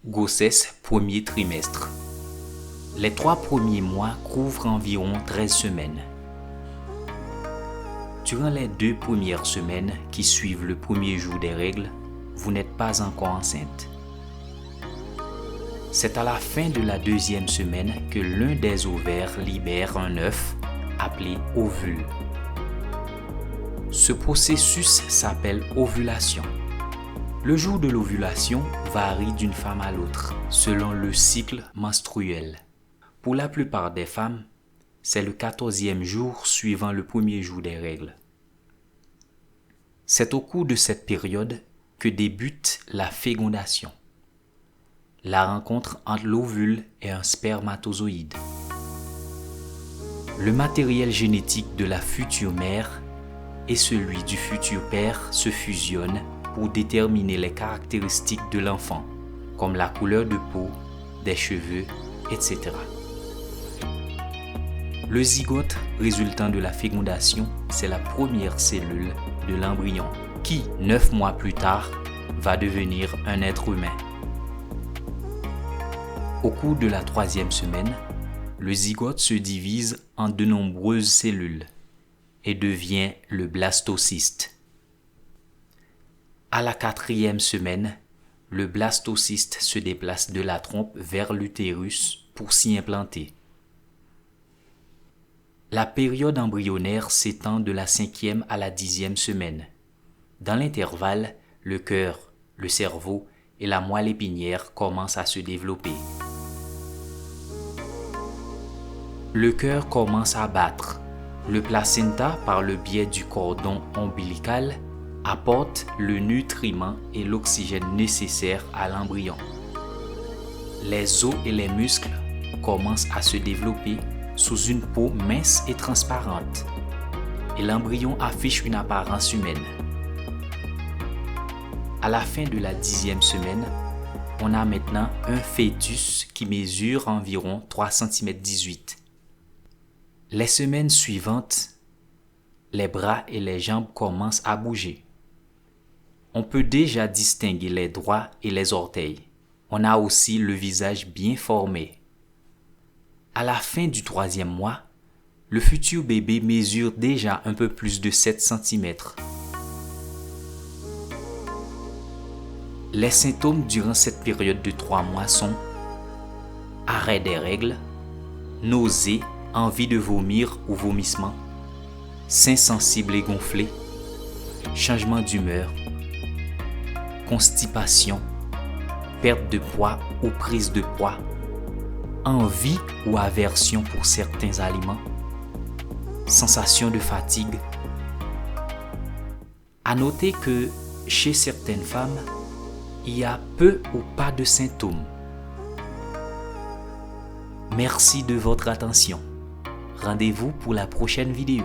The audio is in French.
Grossesse premier trimestre. Les 3 premiers mois couvrent environ 13 semaines. Durant les 2 premières semaines qui suivent le premier jour des règles, vous n'êtes pas encore enceinte. C'est à la fin de la 2e semaine que l'un des ovaires libère un œuf appelé ovule. Ce processus s'appelle ovulation. Le jour de l'ovulation varie d'une femme à l'autre selon le cycle menstruel. Pour la plupart des femmes, c'est le 14e jour suivant le premier jour des règles. C'est au cours de cette période que débute la fécondation, la rencontre entre l'ovule et un spermatozoïde. Le matériel génétique de la future mère et celui du futur père se fusionnent pour déterminer les caractéristiques de l'enfant, comme la couleur de peau, des cheveux, etc. Le zygote résultant de la fécondation, c'est la première cellule de l'embryon qui, 9 mois plus tard, va devenir un être humain. Au cours de la 3e semaine, le zygote se divise en de nombreuses cellules et devient le blastocyste. À la 4e semaine, le blastocyste se déplace de la trompe vers l'utérus pour s'y implanter. La période embryonnaire s'étend de la 5e à la 10e semaine. Dans l'intervalle, le cœur, le cerveau et la moelle épinière commencent à se développer. Le cœur commence à battre. Le placenta, par le biais du cordon ombilical, apporte le nutriment et l'oxygène nécessaires à l'embryon. Les os et les muscles commencent à se développer sous une peau mince et transparente, et l'embryon affiche une apparence humaine. À la fin de la 10e semaine, on a maintenant un fœtus qui mesure environ 3,18 cm. Les semaines suivantes, les bras et les jambes commencent à bouger. On peut déjà distinguer les doigts et les orteils. On a aussi le visage bien formé. À la fin du 3e mois, le futur bébé mesure déjà un peu plus de 7 cm. Les symptômes durant cette période de 3 mois sont arrêt des règles, nausées, envie de vomir ou vomissement, seins sensibles et gonflés, changement d'humeur, constipation, perte de poids ou prise de poids, envie ou aversion pour certains aliments, sensation de fatigue. À noter que chez certaines femmes, il y a peu ou pas de symptômes. Merci de votre attention. Rendez-vous pour la prochaine vidéo.